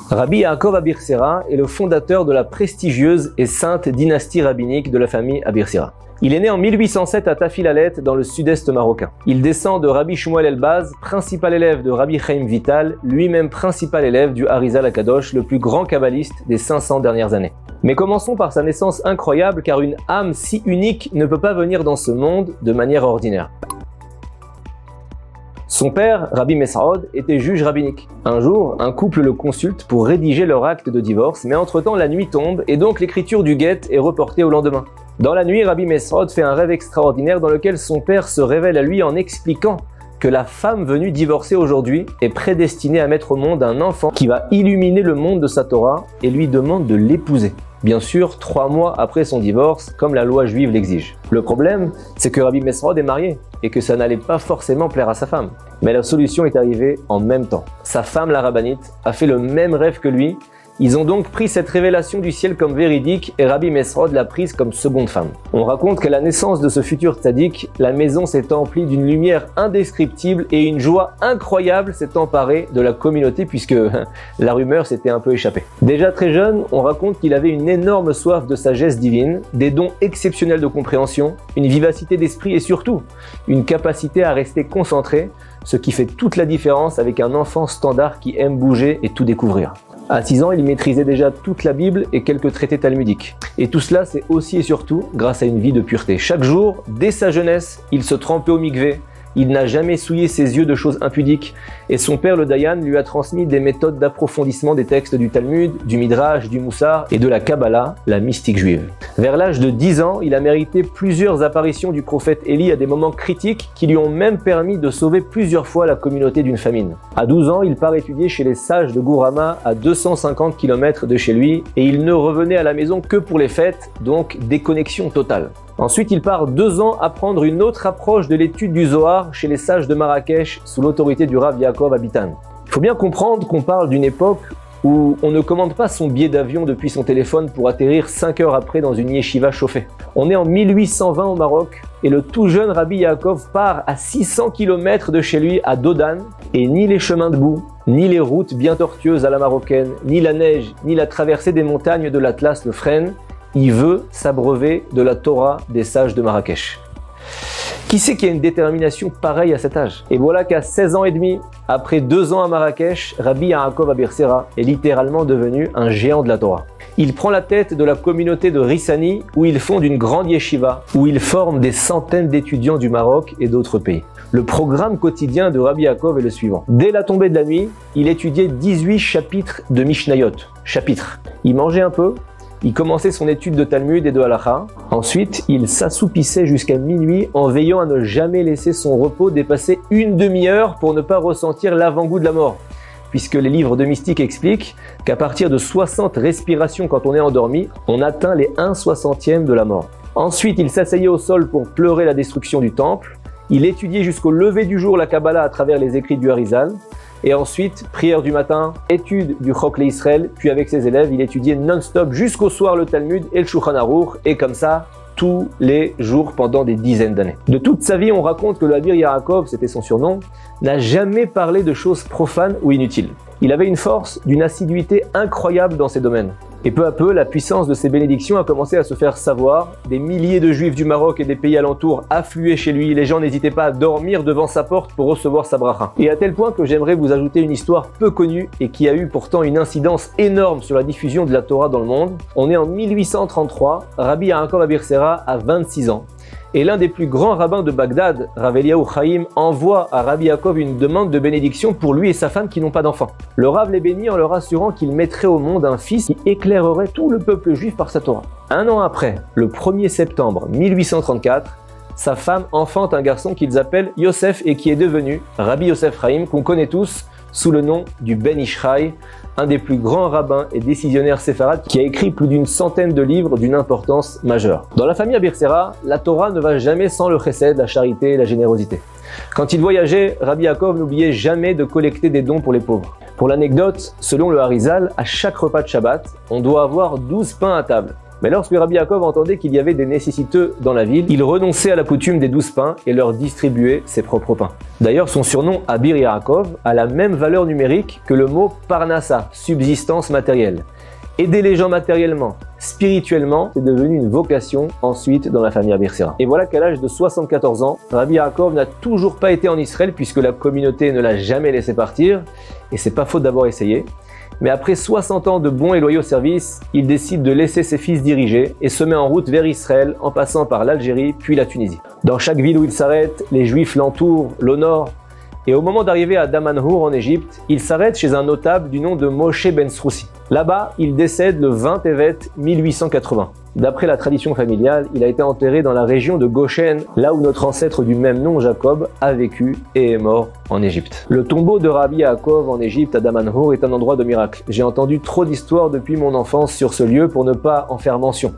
Rabbi Yaakov Abirsera est le fondateur de la prestigieuse et sainte dynastie rabbinique de la famille Abirsera. Il est né en 1807 à Tafilalet, dans le sud-est marocain. Il descend de Rabbi Shmuel Elbaz, principal élève de Rabbi Chaim Vital, lui-même principal élève du Harizal Akadosh, le plus grand kabbaliste des 500 dernières années. Mais commençons par sa naissance incroyable, car une âme si unique ne peut pas venir dans ce monde de manière ordinaire. Son père, Rabbi Mesraod, était juge rabbinique. Un jour, un couple le consulte pour rédiger leur acte de divorce, mais entre-temps la nuit tombe et donc l'écriture du guet est reportée au lendemain. Dans la nuit, Rabbi Mesraod fait un rêve extraordinaire dans lequel son père se révèle à lui en expliquant que la femme venue divorcer aujourd'hui est prédestinée à mettre au monde un enfant qui va illuminer le monde de sa Torah et lui demande de l'épouser. Bien sûr, 3 mois après son divorce, comme la loi juive l'exige. Le problème, c'est que Rabbi Mesraod est marié et que ça n'allait pas forcément plaire à sa femme. Mais la solution est arrivée en même temps. Sa femme, la rabbinite, a fait le même rêve que lui. Ils ont donc pris cette révélation du ciel comme véridique et Rabbi Mesraod l'a prise comme seconde femme. On raconte qu'à la naissance de ce futur tzaddik, la maison s'est emplie d'une lumière indescriptible et une joie incroyable s'est emparée de la communauté puisque la rumeur s'était un peu échappée. Déjà très jeune, on raconte qu'il avait une énorme soif de sagesse divine, des dons exceptionnels de compréhension, une vivacité d'esprit et surtout une capacité à rester concentré, ce qui fait toute la différence avec un enfant standard qui aime bouger et tout découvrir. À 6 ans, il maîtrisait déjà toute la Bible et quelques traités talmudiques. Et tout cela, c'est aussi et surtout grâce à une vie de pureté. Chaque jour, dès sa jeunesse, il se trempait au mikvé. Il n'a jamais souillé ses yeux de choses impudiques. Et son père, le Dayan, lui a transmis des méthodes d'approfondissement des textes du Talmud, du Midrash, du Moussar et de la Kabbalah, la mystique juive. Vers l'âge de 10 ans, il a mérité plusieurs apparitions du prophète Élie à des moments critiques qui lui ont même permis de sauver plusieurs fois la communauté d'une famine. À 12 ans, il part étudier chez les sages de Gourama à 250 km de chez lui et il ne revenait à la maison que pour les fêtes, donc déconnexion totale. Ensuite, il part 2 ans apprendre une autre approche de l'étude du Zohar chez les sages de Marrakech sous l'autorité du Rav Yaakov Abitan. Il faut bien comprendre qu'on parle d'une époque où on ne commande pas son billet d'avion depuis son téléphone pour atterrir 5 heures après dans une yeshiva chauffée. On est en 1820 au Maroc et le tout jeune Rabbi Yaakov part à 600 km de chez lui à Dodane et ni les chemins de boue, ni les routes bien tortueuses à la marocaine, ni la neige, ni la traversée des montagnes de l'Atlas le freinent. Il veut s'abreuver de la Torah des sages de Marrakech. Qui c'est qui a une détermination pareille à cet âge? Et voilà qu'à 16 ans et demi, après 2 ans à Marrakech, Rabbi Yaakov Abirsera est littéralement devenu un géant de la Torah. Il prend la tête de la communauté de Rissani où il fonde une grande yeshiva, où il forme des centaines d'étudiants du Maroc et d'autres pays. Le programme quotidien de Rabbi Yaakov est le suivant. Dès la tombée de la nuit, il étudiait 18 chapitres de Mishnayot. Chapitres. Il mangeait un peu. Il commençait son étude de Talmud et de Halacha. Ensuite, il s'assoupissait jusqu'à minuit en veillant à ne jamais laisser son repos dépasser une demi-heure pour ne pas ressentir l'avant-goût de la mort. Puisque les livres de mystique expliquent qu'à partir de 60 respirations quand on est endormi, on atteint les 1/60e de la mort. Ensuite, il s'asseyait au sol pour pleurer la destruction du temple. Il étudiait jusqu'au lever du jour la Kabbalah à travers les écrits du Harizal. Et ensuite, prière du matin, étude du Chok Israël, puis avec ses élèves, il étudiait non-stop jusqu'au soir le Talmud et le Shulchan Aruch, et comme ça, tous les jours pendant des dizaines d'années. De toute sa vie, on raconte que le Rabbi Yaakov, c'était son surnom, n'a jamais parlé de choses profanes ou inutiles. Il avait une force, d'une assiduité incroyable dans ces domaines. Et peu à peu, la puissance de ses bénédictions a commencé à se faire savoir. Des milliers de juifs du Maroc et des pays alentours affluaient chez lui. Les gens n'hésitaient pas à dormir devant sa porte pour recevoir sa bracha. Et à tel point que j'aimerais vous ajouter une histoire peu connue et qui a eu pourtant une incidence énorme sur la diffusion de la Torah dans le monde. On est en 1833, Rabbi Yaakov Abirsera a 26 ans. Et l'un des plus grands rabbins de Bagdad, Rav Eliyahu Chaim, envoie à Rabbi Yaakov une demande de bénédiction pour lui et sa femme qui n'ont pas d'enfants. Le Rav les bénit en leur assurant qu'il mettrait au monde un fils qui éclairerait tout le peuple juif par sa Torah. Un an après, le 1er septembre 1834, sa femme enfante un garçon qu'ils appellent Yosef et qui est devenu Rabbi Yosef Chaim, qu'on connaît tous sous le nom du Ben Ishraï, un des plus grands rabbins et décisionnaires séfarades qui a écrit plus d'une centaine de livres d'une importance majeure. Dans la famille Abirsera, la Torah ne va jamais sans le chesed, la charité et la générosité. Quand il voyageait, Rabbi Yaakov n'oubliait jamais de collecter des dons pour les pauvres. Pour l'anecdote, selon le Harizal, à chaque repas de Shabbat, on doit avoir 12 pains à table. Mais lorsque Rabbi Yaakov entendait qu'il y avait des nécessiteux dans la ville, il renonçait à la coutume des 12 pains et leur distribuait ses propres pains. D'ailleurs, son surnom Abir Yaakov a la même valeur numérique que le mot Parnassa, subsistance matérielle. Aider les gens matériellement, spirituellement, c'est devenu une vocation ensuite dans la famille Abirsera. Et voilà qu'à l'âge de 74 ans, Rabbi Yaakov n'a toujours pas été en Israël puisque la communauté ne l'a jamais laissé partir, et c'est pas faute d'avoir essayé. Mais après 60 ans de bons et loyaux services, il décide de laisser ses fils diriger et se met en route vers Israël en passant par l'Algérie puis la Tunisie. Dans chaque ville où il s'arrête, les Juifs l'entourent, l'honorent. Et au moment d'arriver à Damanhour en Égypte, il s'arrête chez un notable du nom de Moshe Ben Sroussi. Là-bas, il décède le 20 Tevet 1880. D'après la tradition familiale, il a été enterré dans la région de Goshen, là où notre ancêtre du même nom, Jacob, a vécu et est mort en Égypte. Le tombeau de Rabbi Yaakov en Égypte, à Damanhour, est un endroit de miracle. J'ai entendu trop d'histoires depuis mon enfance sur ce lieu pour ne pas en faire mention.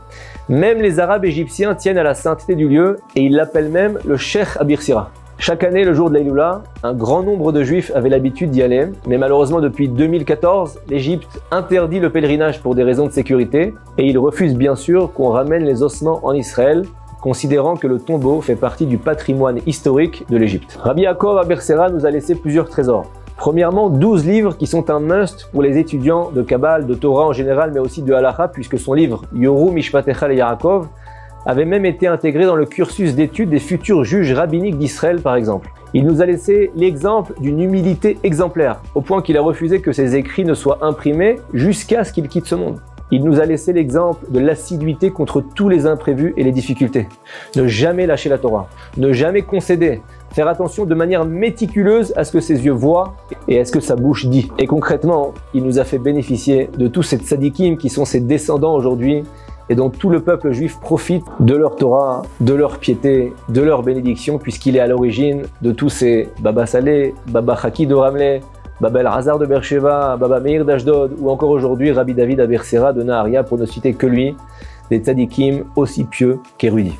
Même les Arabes égyptiens tiennent à la sainteté du lieu et ils l'appellent même le Cheikh Abirsira. Chaque année, le jour de l'Aïloula, un grand nombre de Juifs avaient l'habitude d'y aller, mais malheureusement depuis 2014, l'Égypte interdit le pèlerinage pour des raisons de sécurité et il refuse bien sûr qu'on ramène les ossements en Israël, considérant que le tombeau fait partie du patrimoine historique de l'Égypte. Rabbi Yaakov Abirsera nous a laissé plusieurs trésors. Premièrement, 12 livres qui sont un must pour les étudiants de Kabbale, de Torah en général, mais aussi de Halacha, puisque son livre Yoru Mishpatecha le Yaakov avait même été intégré dans le cursus d'études des futurs juges rabbiniques d'Israël par exemple. Il nous a laissé l'exemple d'une humilité exemplaire, au point qu'il a refusé que ses écrits ne soient imprimés jusqu'à ce qu'il quitte ce monde. Il nous a laissé l'exemple de l'assiduité contre tous les imprévus et les difficultés. Ne jamais lâcher la Torah, ne jamais concéder, faire attention de manière méticuleuse à ce que ses yeux voient et à ce que sa bouche dit. Et concrètement, il nous a fait bénéficier de tous ces tzadikim qui sont ses descendants aujourd'hui, et dont tout le peuple juif profite de leur Torah, de leur piété, de leur bénédiction, puisqu'il est à l'origine de tous ces Baba Saleh, Baba Chaki de Ramleh, Baba El-Hazar de Beersheba, Baba Meir d'Ashdod, ou encore aujourd'hui Rabbi David Abirsera de Naharia, pour ne citer que lui, des tzadikim aussi pieux qu'érudits.